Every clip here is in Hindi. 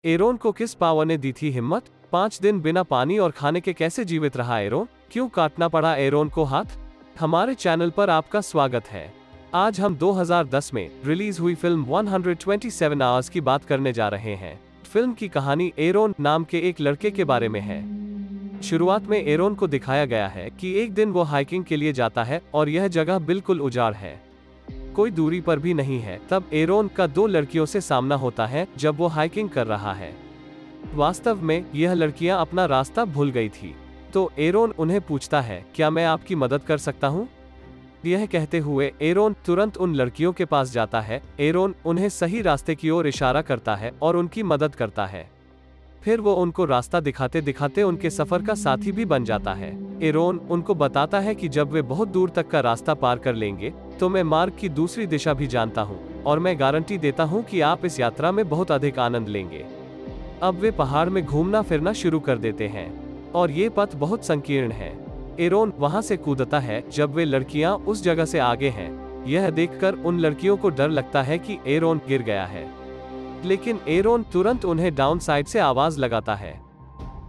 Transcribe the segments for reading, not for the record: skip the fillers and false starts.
एरोन को किस पावर ने दी थी हिम्मत? 5 दिन बिना पानी और खाने के कैसे जीवित रहा एरोन? क्यों काटना पड़ा एरोन को हाथ? हमारे चैनल पर आपका स्वागत है। आज हम 2010 में रिलीज हुई फिल्म 127 आवर्स की बात करने जा रहे हैं। फिल्म की कहानी एरोन नाम के एक लड़के के बारे में है। शुरुआत में एरोन को दिखाया गया है कि एक दिन वो हाइकिंग के लिए जाता है और यह जगह बिल्कुल उजाड़ है, कोई दूरी पर भी नहीं है। तब एरोन का 2 लड़कियों से सामना होता है जब वो हाइकिंग कर रहा है। वास्तव में यह लड़कियां अपना रास्ता भूल गई थी। तो एरोन उन्हें पूछता है, क्या मैं आपकी मदद कर सकता हूँ? यह कहते हुए एरोन तुरंत उन लड़कियों के पास जाता है। एरोन उन्हें सही रास्ते की ओर इशारा करता है और उनकी मदद करता है। फिर वो उनको रास्ता दिखाते दिखाते उनके सफर का साथी भी बन जाता है। एरोन उनको बताता है कि जब वे बहुत दूर तक का रास्ता पार कर लेंगे तो मैं मार्ग की दूसरी दिशा भी जानता हूँ और मैं गारंटी देता हूँ कि आप इस यात्रा में बहुत अधिक आनंद लेंगे। अब वे पहाड़ में घूमना फिरना शुरू कर देते हैं और ये पथ बहुत संकीर्ण है। एरोन वहां से कूदता है जब वे लड़कियां उस जगह से आगे हैं। यह देखकर उन लड़कियों को डर लगता है कि एरोन गिर गया है, लेकिन एरोन तुरंत उन्हें डाउन साइड से आवाज लगाता है।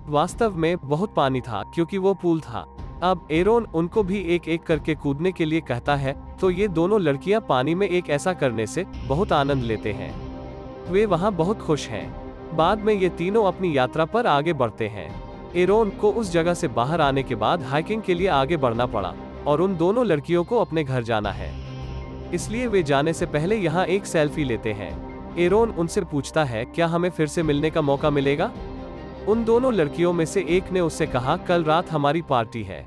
वास्तव में बहुत पानी था क्योंकि वो पूल था। अब एरोन उनको भी एक एक करके कूदने के लिए कहता है, तो ये दोनों लड़कियां पानी में एक ऐसा करने से बहुत आनंद लेते हैं। वे वहां बहुत खुश हैं। बाद में ये तीनों अपनी यात्रा पर आगे बढ़ते हैं। एरोन को उस जगह से बाहर आने के बाद हाइकिंग के लिए आगे बढ़ना पड़ा और उन दोनों लड़कियों को अपने घर जाना है, इसलिए वे जाने से पहले यहाँ एक सेल्फी लेते हैं। एरोन उनसे पूछता है, क्या हमें फिर से मिलने का मौका मिलेगा? उन दोनों लड़कियों में से एक ने उससे कहा, कल रात हमारी पार्टी है,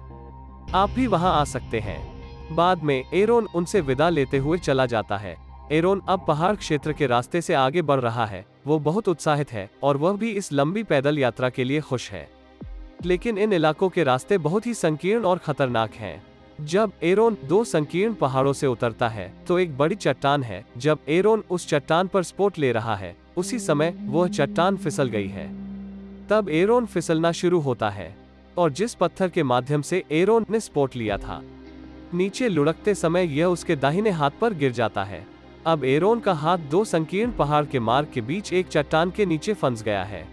आप भी वहां आ सकते हैं। बाद में एरोन उनसे विदा लेते हुए चला जाता है। एरोन अब पहाड़ क्षेत्र के रास्ते से आगे बढ़ रहा है। वो बहुत उत्साहित है और वह भी इस लंबी पैदल यात्रा के लिए खुश है, लेकिन इन इलाकों के रास्ते बहुत ही संकीर्ण और खतरनाक हैं। जब एरोन 2 संकीर्ण पहाड़ों से उतरता है तो एक बड़ी चट्टान है। जब एरोन उस चट्टान पर स्पोर्ट ले रहा है, उसी समय वह चट्टान फिसल गई है। तब एरोन फिसलना शुरू होता है और जिस पत्थर के माध्यम से एरोन ने स्पोर्ट लिया था, नीचे लुढ़कते समय यह उसके दाहिने हाथ पर गिर जाता है। अब एरोन का हाथ 2 संकीर्ण पहाड़ के मार्ग के बीच एक चट्टान के नीचे फंस गया है।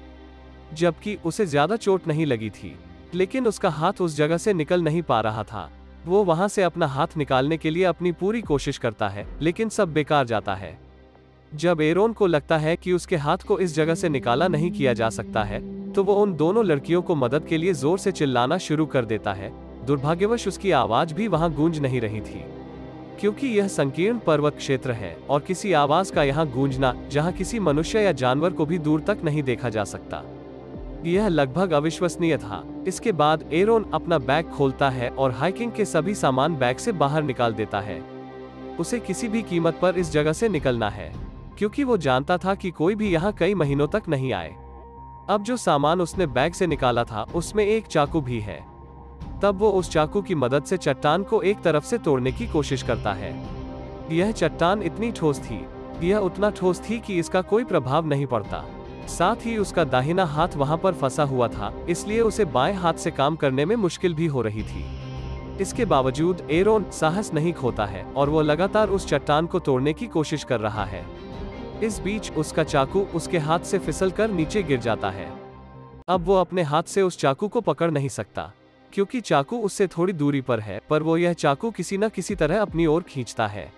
जबकि उसे ज्यादा चोट नहीं लगी थी, लेकिन उसका हाथ उस जगह से निकल नहीं पा रहा था। वो वहां से अपना हाथ निकालने के लिए अपनी पूरी कोशिश करता है, लेकिन सब बेकार जाता है। जब एरोन को लगता है कि उसके हाथ को इस जगह से निकाला नहीं किया जा सकता है, तो वो उन दोनों लड़कियों को मदद के लिए जोर से चिल्लाना शुरू कर देता है। दुर्भाग्यवश उसकी आवाज भी वहां गूंज नहीं रही थी, क्योंकि यह संकीर्ण पर्वत क्षेत्र है और किसी आवाज का यहाँ गूंजना, जहाँ किसी मनुष्य या जानवर को भी दूर तक नहीं देखा जा सकता, यह लगभग अविश्वसनीय था। इसके बाद एरोन अपना बैग खोलता है और हाइकिंग के सभी सामान बैग से बाहर निकाल देता है। उसे किसी भी कीमत पर इस जगह से निकलना है, क्योंकि वो जानता था कि कोई भी यहाँ कई महीनों तक नहीं आए। अब जो सामान उसने बैग से निकाला था उसमें एक चाकू भी है। तब वो उस चाकू की मदद से चट्टान को एक तरफ से तोड़ने की कोशिश करता है। यह चट्टान इतनी ठोस थी, यह उतना ठोस थी कि इसका कोई प्रभाव नहीं पड़ता। साथ ही उसका दाहिना हाथ वहां पर फंसा हुआ था, इसलिए उसे बाएं हाथ से काम करने में मुश्किल भी हो रही थी। इसके बावजूद एरोन साहस नहीं खोता है और वो लगातार उस चट्टान को तोड़ने की कोशिश कर रहा है। इस बीच उसका चाकू उसके हाथ से फिसलकर नीचे गिर जाता है। अब वो अपने हाथ से उस चाकू को पकड़ नहीं सकता, क्योंकि चाकू उससे थोड़ी दूरी पर है, पर वो यह चाकू किसी न किसी तरह अपनी ओर खींचता है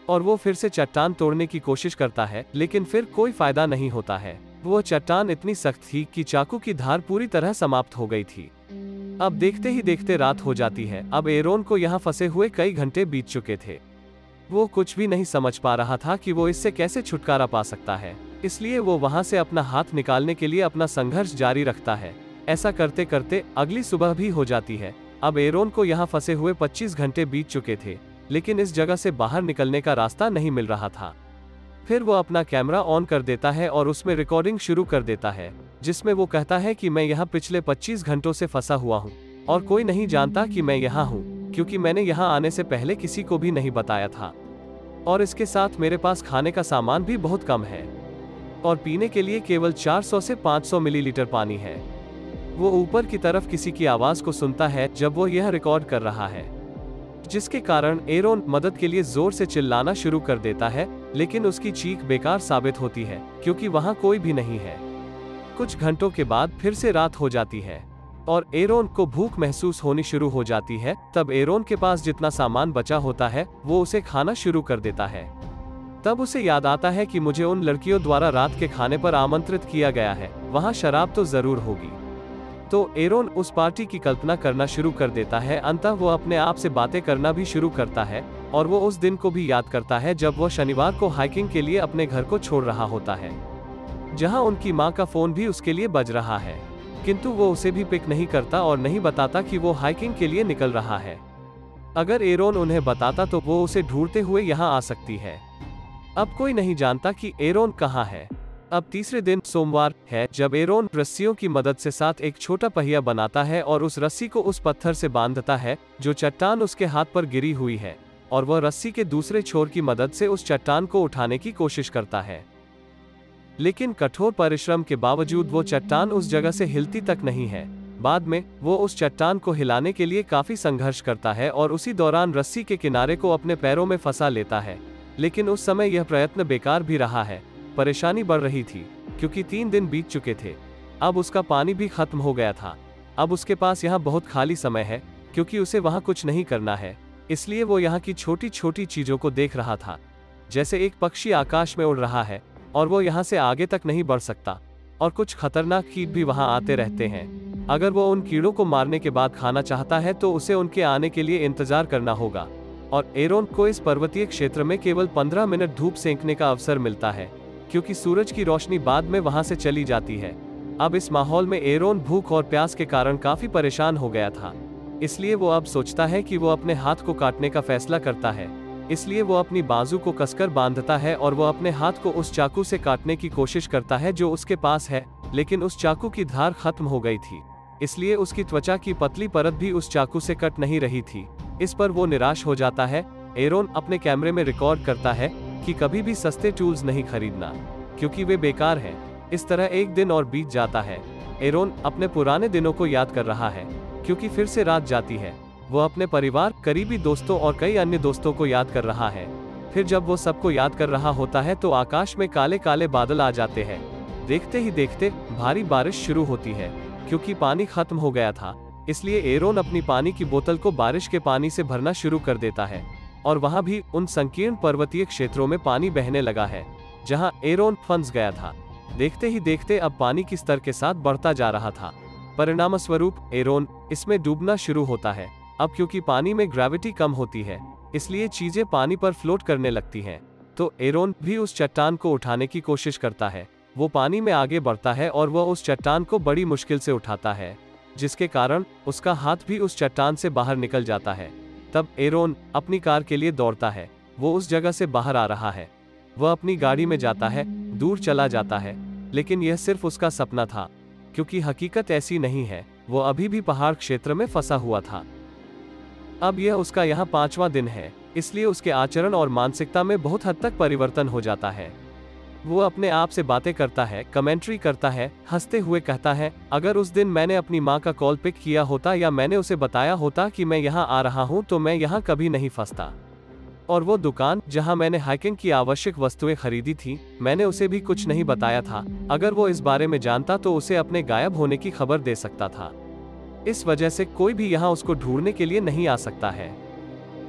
और वो फिर से चट्टान तोड़ने की कोशिश करता है, लेकिन फिर कोई फायदा नहीं होता है। वो चट्टान इतनी सख्त थी कि चाकू की धार पूरी तरह समाप्त हो गई थी। अब देखते ही देखते रात हो जाती है। अब एरोन को यहाँ फंसे हुए कई घंटे बीत चुके थे। वो कुछ भी नहीं समझ पा रहा था कि वो इससे कैसे छुटकारा पा सकता है, इसलिए वो वहां से अपना हाथ निकालने के लिए अपना संघर्ष जारी रखता है। ऐसा करते करते अगली सुबह भी हो जाती है। अब एरोन को यहाँ फंसे हुए 25 घंटे बीत चुके थे, लेकिन इस जगह से बाहर निकलने का रास्ता नहीं मिल रहा था। फिर वो अपना कैमरा ऑन कर देता है और उसमें रिकॉर्डिंग शुरू कर देता है, जिसमें वो कहता है कि मैं यहाँ पिछले 25 घंटों से फंसा हुआ हूँ और कोई नहीं जानता कि मैं यहाँ हूँ, क्योंकि मैंने यहाँ आने से पहले किसी को भी नहीं बताया था। और इसके साथ मेरे पास खाने का सामान भी बहुत कम है और पीने के लिए केवल 400 से 500 मिलीलीटर पानी है। वो ऊपर की तरफ किसी की आवाज को सुनता है जब वो यह रिकॉर्ड कर रहा है, जिसके कारण एरोन मदद के लिए जोर से चिल्लाना शुरू कर देता है, लेकिन उसकी चीख बेकार साबित होती है क्योंकि वहां कोई भी नहीं है। कुछ घंटों के बाद फिर से रात हो जाती है और एरोन को भूख महसूस होनी शुरू हो जाती है। तब एरोन के पास जितना सामान बचा होता है वो उसे खाना शुरू कर देता है। तब उसे याद आता है कि मुझे उन लड़कियों द्वारा रात के खाने पर आमंत्रित किया गया है, वहां शराब तो जरूर होगी। तो एरोन उस पार्टी की कल्पना करना शुरू कर देता है। अंततः वो अपने आप से बातें करना भी शुरू करता है और वो उस दिन को भी याद करता है जब वो शनिवार को हाइकिंग के लिए अपने घर को छोड़ रहा होता है, जहां उनकी मां का फोन भी उसके लिए बज रहा है, किंतु वो उसे भी पिक नहीं करता और नहीं बताता कि वो हाइकिंग के लिए निकल रहा है। अगर एरोन उन्हें बताता तो वो उसे ढूंढते हुए यहाँ आ सकती है। अब कोई नहीं जानता कि एरोन कहाँ है। अब तीसरे दिन सोमवार है जब एरोन रस्सियों की मदद से साथ एक छोटा पहिया बनाता है और उस रस्सी को उस पत्थर से बांधता है जो चट्टान उसके हाथ पर गिरी हुई है, और वह रस्सी के दूसरे छोर की मदद से उस चट्टान को उठाने की कोशिश करता है। लेकिन कठोर परिश्रम के बावजूद वो चट्टान उस जगह से हिलती तक नहीं है। बाद में वो उस चट्टान को हिलाने के लिए काफी संघर्ष करता है और उसी दौरान रस्सी के किनारे को अपने पैरों में फंसा लेता है। लेकिन उस समय यह प्रयत्न बेकार भी रहा है। परेशानी बढ़ रही थी क्योंकि 3 दिन बीत चुके थे। अब उसका पानी भी खत्म हो गया था। अब उसके पास यहाँ बहुत खाली समय है क्योंकि उसे वहाँ कुछ नहीं करना है। इसलिए वो यहाँ की छोटी छोटी चीजों को देख रहा था, जैसे एक पक्षी आकाश में उड़ रहा है और वो यहाँ से आगे तक नहीं बढ़ सकता, और कुछ खतरनाक कीट भी वहाँ आते रहते हैं। अगर वो उन कीड़ों को मारने के बाद खाना चाहता है तो उसे उनके आने के लिए इंतजार करना होगा। और एरोन को इस पर्वतीय क्षेत्र में केवल 15 मिनट धूप सेंकने का अवसर मिलता है क्योंकि सूरज की रोशनी बाद में वहां से चली जाती है। अब इस माहौल में एरोन भूख और प्यास के कारण काफी परेशान हो गया था। इसलिए वो अब सोचता है कि वो अपने हाथ को काटने का फैसला करता है। इसलिए वो अपनी बाजू को कसकर बांधता है और वो अपने हाथ को उस चाकू से काटने की कोशिश करता है जो उसके पास है, लेकिन उस चाकू की धार खत्म हो गई थी। इसलिए उसकी त्वचा की पतली परत भी उस चाकू से कट नहीं रही थी। इस पर वो निराश हो जाता है। एरोन अपने कैमरे में रिकॉर्ड करता है कि कभी भी सस्ते टूल्स नहीं खरीदना क्योंकि वे बेकार हैं। इस तरह एक दिन और बीत जाता है। एरोन अपने पुराने दिनों को याद कर रहा है क्योंकि फिर से रात जाती है। वो अपने परिवार, करीबी दोस्तों और कई अन्य दोस्तों को याद कर रहा है। फिर जब वो सबको याद कर रहा होता है तो आकाश में काले काले बादल आ जाते हैं। देखते ही देखते भारी बारिश शुरू होती है। क्योंकि पानी खत्म हो गया था इसलिए एरोन अपनी पानी की बोतल को बारिश के पानी से भरना शुरू कर देता है, और वहां भी उन संकीर्ण पर्वतीय क्षेत्रों में पानी बहने लगा है जहां एरोन फंस गया था। देखते ही देखते अब पानी की स्तर के साथ बढ़ता जा रहा था। परिणामस्वरूप एरोन इसमें डूबना शुरू होता है। अब क्योंकि पानी में ग्रेविटी कम होती है इसलिए चीजें पानी पर फ्लोट करने लगती हैं। तो एरोन भी उस चट्टान को उठाने की कोशिश करता है। वो पानी में आगे बढ़ता है और वह उस चट्टान को बड़ी मुश्किल से उठाता है, जिसके कारण उसका हाथ भी उस चट्टान से बाहर निकल जाता है। तब एरोन अपनी कार के लिए दौड़ता है। वो उस जगह से बाहर आ रहा है। वह अपनी गाड़ी में जाता है, दूर चला जाता है, लेकिन यह सिर्फ उसका सपना था क्योंकि हकीकत ऐसी नहीं है। वो अभी भी पहाड़ क्षेत्र में फंसा हुआ था। अब यह उसका यहाँ 5वां दिन है, इसलिए उसके आचरण और मानसिकता में बहुत हद तक परिवर्तन हो जाता है। वो अपने आप से बातें करता है, कमेंट्री करता है, हंसते हुए कहता है, अगर उस दिन मैंने अपनी माँ का कॉल पिक किया होता या मैंने उसे बताया होता कि मैं यहाँ आ रहा हूँ तो मैं यहाँ कभी नहीं फंसता। और वो दुकान जहाँ मैंने हाइकिंग की आवश्यक वस्तुएं खरीदी थी, मैंने उसे भी कुछ नहीं बताया था। अगर वो इस बारे में जानता तो उसे अपने गायब होने की खबर दे सकता था। इस वजह से कोई भी यहाँ उसको ढूंढने के लिए नहीं आ सकता है।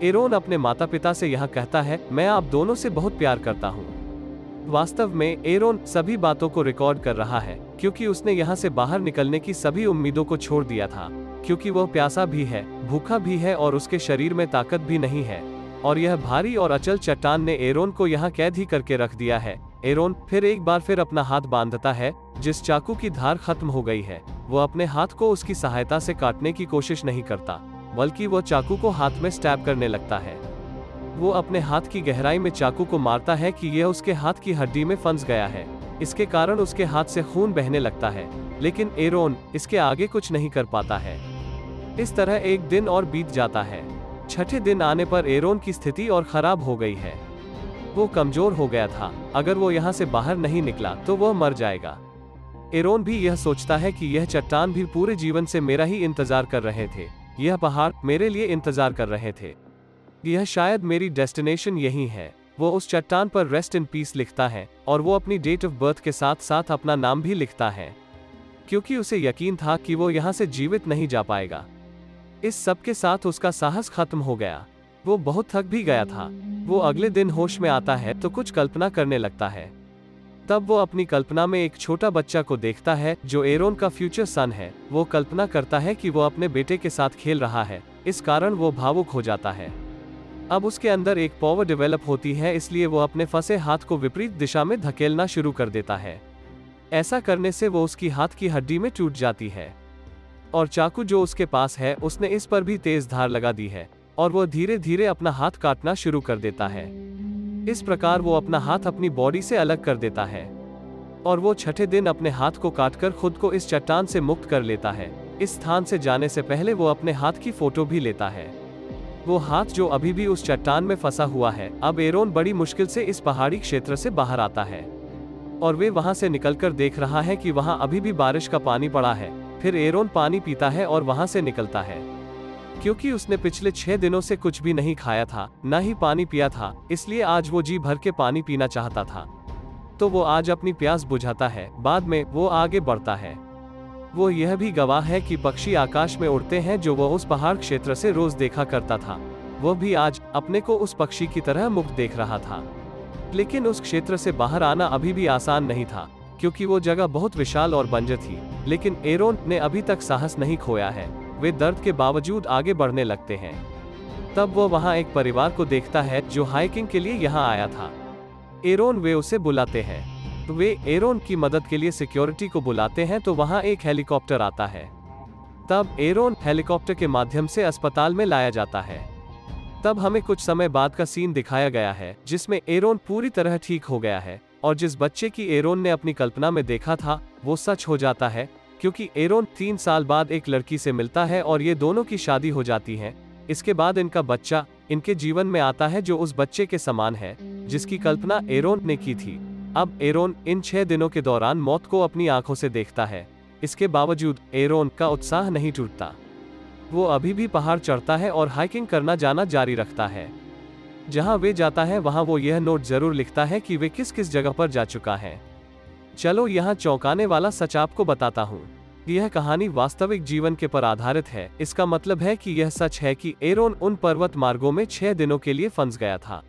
एरोन अपने माता पिता से यहाँ कहता है, मैं आप दोनों से बहुत प्यार करता हूँ। वास्तव में एरोन सभी बातों को रिकॉर्ड कर रहा है क्योंकि उसने यहाँ से बाहर निकलने की सभी उम्मीदों को छोड़ दिया था, क्योंकि वह प्यासा भी है, भूखा भी है और उसके शरीर में ताकत भी नहीं है। और यह भारी और अचल चट्टान ने एरोन को यहाँ कैद ही करके रख दिया है। एरोन फिर एक बार फिर अपना हाथ बांधता है जिस चाकू की धार खत्म हो गई है। वो अपने हाथ को उसकी सहायता से काटने की कोशिश नहीं करता, बल्कि वो चाकू को हाथ में स्टैब करने लगता है। वो अपने हाथ की गहराई में चाकू को मारता है कि यह उसके हाथ की हड्डी में फंस गया है। इसके कारण उसके हाथ से खून बहने लगता है, लेकिन एरोन इसके आगे कुछ नहीं कर पाता है। इस तरह एक दिन और बीत जाता है। छठे दिन आने पर एरोन की स्थिति और खराब हो गई है। वो कमजोर हो गया था। अगर वो यहाँ से बाहर नहीं निकला तो वह मर जाएगा। एरोन भी यह सोचता है कि यह चट्टान भी पूरे जीवन से मेरा ही इंतजार कर रहे थे। यह पहाड़ मेरे लिए इंतजार कर रहे थे। यह शायद मेरी डेस्टिनेशन यही है। वो उस चट्टान पर रेस्ट इन पीस लिखता है और वो अपनी डेट ऑफ बर्थ के साथ साथ अपना नाम भी लिखता है। क्योंकि उसे यकीन था कि वो यहाँ से जीवित नहीं जा पाएगा। इस सब के साथ उसका साहस खत्म हो गया। वो बहुत थक भी गया था। वो अगले दिन होश में आता है तो कुछ कल्पना करने लगता है। तब वो अपनी कल्पना में एक छोटा बच्चा को देखता है जो एरोन का फ्यूचर सन है। वो कल्पना करता है कि वो अपने बेटे के साथ खेल रहा है, इस कारण वो भावुक हो जाता है। अब उसके अंदर एक पावर डेवलप होती है, इसलिए वो अपने फंसे हाथ को विपरीत दिशा में धकेलना शुरू कर देता है। ऐसा करने से वो उसकी हाथ की हड्डी में टूट जाती है और चाकू जो उसके पास है उसने इस पर भी तेज धार लगा दी है और वो धीरे धीरे अपना हाथ काटना शुरू कर देता है। इस प्रकार वो अपना हाथ अपनी बॉडी से अलग कर देता है और वो छठे दिन अपने हाथ को काटकर खुद को इस चट्टान से मुक्त कर लेता है। इस स्थान से जाने से पहले वो अपने हाथ की फोटो भी लेता है। वो हाथ जो अभी भी उस चट्टान में फंसा हुआ है। अब एरोन बड़ी मुश्किल से इस पहाड़ी क्षेत्र से बाहर आता है और वे वहां से निकलकर देख रहा है कि वहां अभी भी बारिश का पानी पड़ा है। फिर एरोन पानी पीता है और वहां से निकलता है। क्योंकि उसने पिछले 6 दिनों से कुछ भी नहीं खाया था, न ही पानी पिया था, इसलिए आज वो जी भर के पानी पीना चाहता था। तो वो आज अपनी प्यास बुझाता है। बाद में वो आगे बढ़ता है। वो यह भी गवाह है कि पक्षी आकाश में उड़ते हैं जो वो उस पहाड़ क्षेत्र से रोज देखा करता था। वो भी आज अपने को उस पक्षी की तरह मुक्त देख रहा था। लेकिन उस क्षेत्र से बाहर आना अभी भी आसान नहीं था, क्योंकि वो जगह बहुत विशाल और बंजर थी। लेकिन एरोन ने अभी तक साहस नहीं खोया है। वे दर्द के बावजूद आगे बढ़ने लगते हैं। तब वो वहां एक परिवार को देखता है जो हाइकिंग के लिए यहाँ आया था। एरोन वे उसे बुलाते हैं। तो वे एरोन की मदद के लिए सिक्योरिटी को बुलाते हैं, तो वहां एक हेलीकॉप्टर आता है। तब एरोन हेलीकॉप्टर के माध्यम से अस्पताल में लाया जाता है। तब हमें कुछ समय बाद का सीन दिखाया गया है जिसमें एरोन पूरी तरह ठीक हो गया है और जिस बच्चे की एरोन ने अपनी कल्पना में देखा था वो सच हो जाता है, क्योंकि एरोन 3 साल बाद एक लड़की से मिलता है और ये दोनों की शादी हो जाती है। इसके बाद इनका बच्चा इनके जीवन में आता है जो उस बच्चे के समान है जिसकी कल्पना एरोन ने की थी। अब एरोन इन 6 दिनों के दौरान मौत को अपनी आंखों से देखता है। इसके बावजूद एरोन का उत्साह नहीं टूटता। वो अभी भी पहाड़ चढ़ता है और हाइकिंग करना जाना जारी रखता है। जहां वे जाता है वहां वो यह नोट जरूर लिखता है कि वे किस किस जगह पर जा चुका है। चलो यहाँ चौंकाने वाला सच आपको बताता हूँ। यह कहानी वास्तविक जीवन के पर आधारित है। इसका मतलब है कि यह सच है कि एरोन उन पर्वत मार्गों में 6 दिनों के लिए फंस गया था।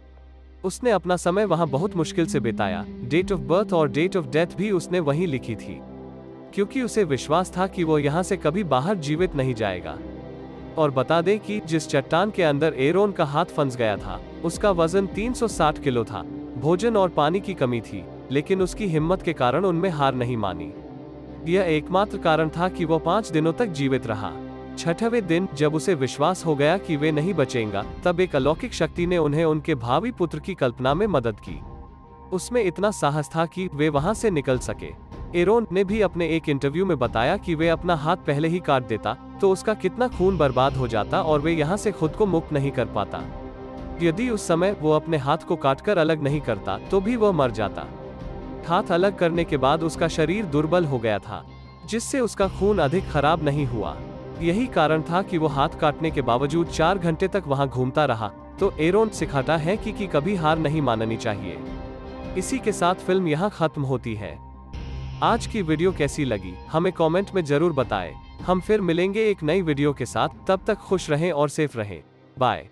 उसने अपना समय वहां बहुत मुश्किल से बिताया। डेट ऑफ बर्थ और डेट ऑफ डेथ भी उसने वहीं लिखी थी, क्योंकि उसे विश्वास था कि वो यहाँ से कभी बाहर जीवित नहीं जाएगा। और बता दें कि जिस चट्टान के अंदर एरोन का हाथ फंस गया था उसका वजन 360 किलो था। भोजन और पानी की कमी थी, लेकिन उसकी हिम्मत के कारण उनमें हार नहीं मानी। यह एकमात्र कारण था कि वो 5 दिनों तक जीवित रहा। 6वें दिन जब उसे विश्वास हो गया कि वे नहीं बचेंगे, तब एक अलौकिक शक्ति ने उन्हें उनके भावी पुत्र की कल्पना में मदद की। उसमें इतना साहस था कि वे वहां से निकल सके। एरोन ने भी अपने एक इंटरव्यू में बताया कि वे अपना हाथ पहले ही काट देता तो उसका कितना खून बर्बाद हो जाता और वे यहाँ से खुद को मुक्त नहीं कर पाता। यदि उस समय वो अपने हाथ को काटकर अलग नहीं करता तो भी वह मर जाता। हाथ अलग करने के बाद उसका शरीर दुर्बल हो गया था, जिससे उसका खून अधिक खराब नहीं हुआ। यही कारण था कि वो हाथ काटने के बावजूद 4 घंटे तक वहां घूमता रहा। तो एरोन सिखाता है कि कभी हार नहीं माननी चाहिए। इसी के साथ फिल्म यहाँ खत्म होती है। आज की वीडियो कैसी लगी हमें कमेंट में जरूर बताएं। हम फिर मिलेंगे एक नई वीडियो के साथ। तब तक खुश रहें और सेफ रहें। बाय।